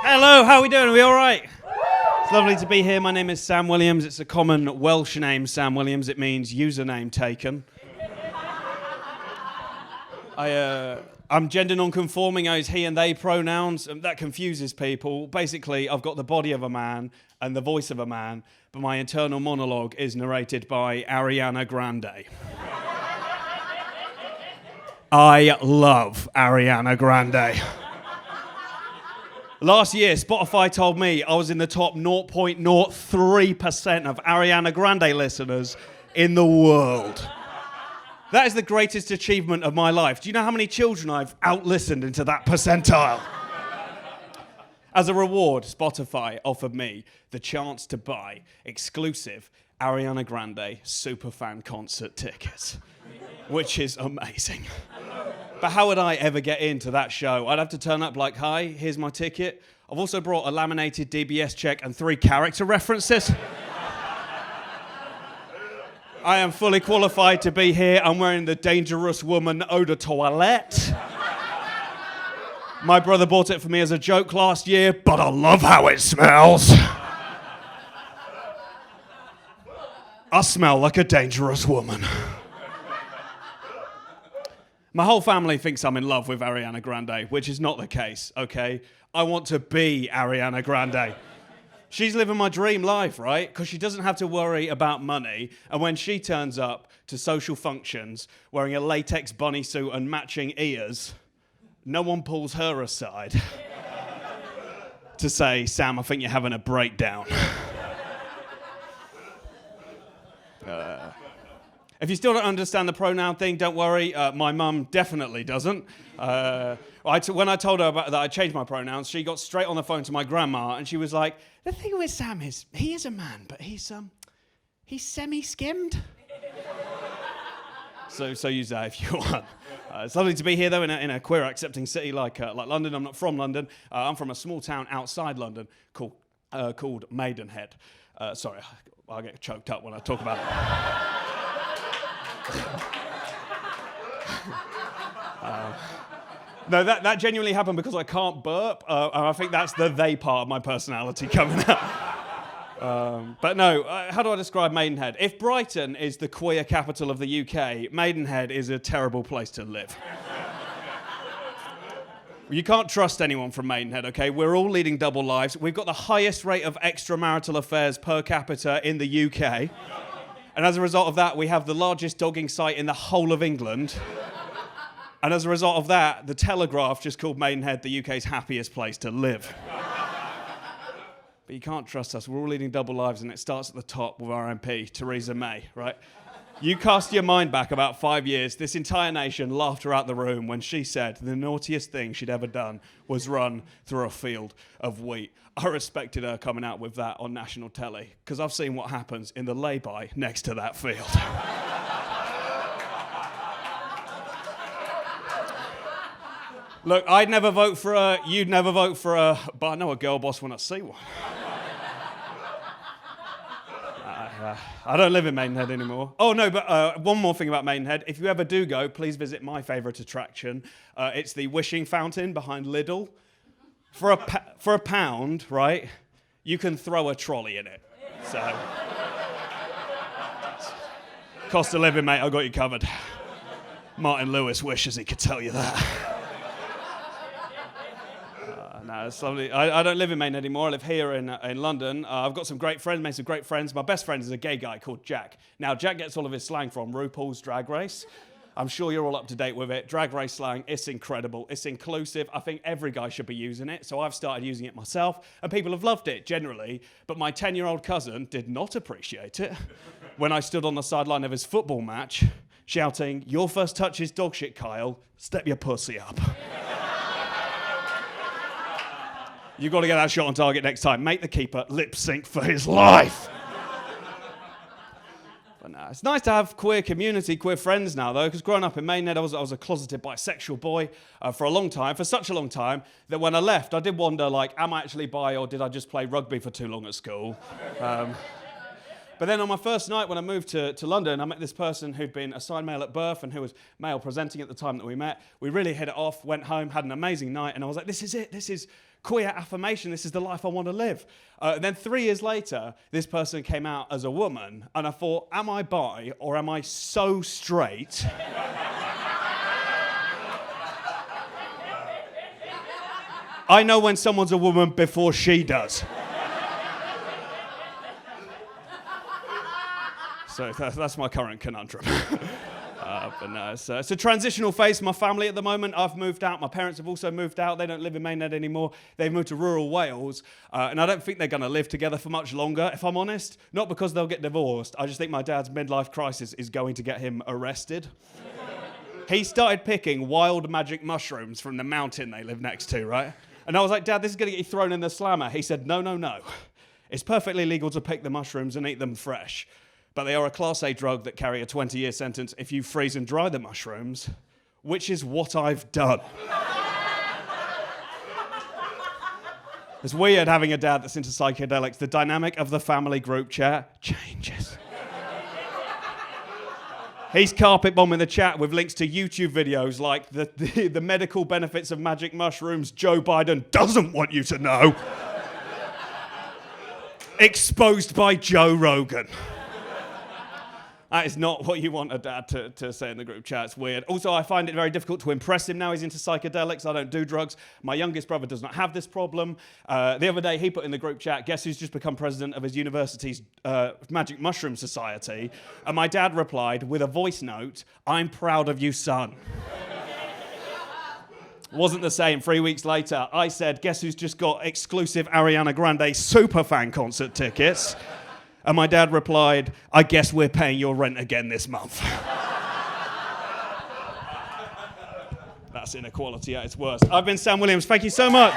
Hello, how are we doing? Are we all right? It's lovely to be here. My name is Sam Williams. It's a common Welsh name, Sam Williams. It means username taken. I'm gender non-conforming. I use he and they pronouns. And that confuses people. Basically, I've got the body of a man and the voice of a man, but my internal monologue is narrated by Ariana Grande. I love Ariana Grande. Last year, Spotify told me I was in the top 0.03% of Ariana Grande listeners in the world. That is the greatest achievement of my life. Do you know how many children I've out-listened into that percentile? As a reward, Spotify offered me the chance to buy exclusive Ariana Grande superfan concert tickets, which is amazing. But how would I ever get into that show? I'd have to turn up like, hi, here's my ticket. I've also brought a laminated DBS check and 3 character references. I am fully qualified to be here. I'm wearing the Dangerous Woman Eau de Toilette. My brother bought it for me as a joke last year, but I love how it smells. I smell like a dangerous woman. My whole family thinks I'm in love with Ariana Grande, which is not the case, okay? I want to be Ariana Grande. She's living my dream life, right? Because she doesn't have to worry about money. And when she turns up to social functions wearing a latex bunny suit and matching ears, no one pulls her aside to say, Sam, I think you're having a breakdown. If you still don't understand the pronoun thing, don't worry. My mum definitely doesn't. When I told her that I changed my pronouns, she got straight on the phone to my grandma, and she was like, "The thing with Sam is he is a man, but he's semi-skimmed." So use that if you want. It's lovely to be here, though, in a queer accepting city like London. I'm not from London. I'm from a small town outside London called Maidenhead. Sorry, I get choked up when I talk about it. No, that genuinely happened because I can't burp, and I think that's the they part of my personality coming out. But no, how do I describe Maidenhead? If Brighton is the queer capital of the UK, Maidenhead is a terrible place to live. You can't trust anyone from Maidenhead, okay? We're all leading double lives. We've got the highest rate of extramarital affairs per capita in the UK. And as a result of that, we have the largest dogging site in the whole of England. And as a result of that, the Telegraph just called Maidenhead the UK's happiest place to live. But you can't trust us. We're all leading double lives, and it starts at the top with our MP, Theresa May, right? You cast your mind back about 5 years, this entire nation laughed her out the room when she said the naughtiest thing she'd ever done was run through a field of wheat. I respected her coming out with that on national telly, because I've seen what happens in the lay-by next to that field. Look, I'd never vote for her, you'd never vote for her, but I know a girl boss when I see one. I don't live in Maidenhead anymore. Oh, no, but one more thing about Maidenhead. If you ever do go, please visit my favourite attraction. It's the wishing fountain behind Lidl. For a pound, right, you can throw a trolley in it. So, cost of living, mate, I got you covered. Martin Lewis wishes he could tell you that. No, it's lovely. I don't live in Maidenhead anymore. I live here in London. I've got some great friends, made some great friends. My best friend is a gay guy called Jack. Now, Jack gets all of his slang from RuPaul's Drag Race. I'm sure you're all up to date with it. Drag Race slang, it's incredible. It's inclusive. I think every guy should be using it. So I've started using it myself, and people have loved it generally. But my 10-year-old cousin did not appreciate it when I stood on the sideline of his football match shouting, "Your first touch is dog shit, Kyle. Step your pussy up." You've got to get that shot on target next time. Make the keeper lip sync for his life. But no, it's nice to have queer community, queer friends now, though, because growing up in Maidenhead, I was a closeted bisexual boy for a long time, for such a long time, that when I left, I did wonder, like, am I actually bi, or did I just play rugby for too long at school? But then on my first night when I moved to London, I met this person who'd been assigned male at birth and who was male presenting at the time that we met. We really hit it off, went home, had an amazing night, and I was like, this is it. This is queer affirmation. This is the life I want to live. And then 3 years later, this person came out as a woman, and I thought, am I bi or am I so straight? I know when someone's a woman before she does. So that's my current conundrum. But no, it's a transitional phase for my family at the moment. I've moved out. My parents have also moved out. They don't live in Maidenhead anymore. They've moved to rural Wales. And I don't think they're going to live together for much longer, if I'm honest. Not because they'll get divorced. I just think my dad's midlife crisis is going to get him arrested. He started picking wild magic mushrooms from the mountain they live next to, right? And I was like, Dad, this is going to get you thrown in the slammer. He said, no. It's perfectly legal to pick the mushrooms and eat them fresh. But they are a Class A drug that carry a 20-year sentence if you freeze and dry the mushrooms, which is what I've done. It's weird having a dad that's into psychedelics. The dynamic of the family group chat changes. He's carpet bombing the chat with links to YouTube videos like the medical benefits of magic mushrooms Joe Biden doesn't want you to know. Exposed by Joe Rogan. That is not what you want a dad to say in the group chat. It's weird. Also, I find it very difficult to impress him now. He's into psychedelics. I don't do drugs. My youngest brother does not have this problem. The other day, he put in the group chat, guess who's just become president of his university's Magic Mushroom Society? And my dad replied with a voice note, I'm proud of you, son. Wasn't the same. 3 weeks later, I said, guess who's just got exclusive Ariana Grande superfan concert tickets? And my dad replied, I guess we're paying your rent again this month. That's inequality at its worst. I've been Sam Williams. Thank you so much.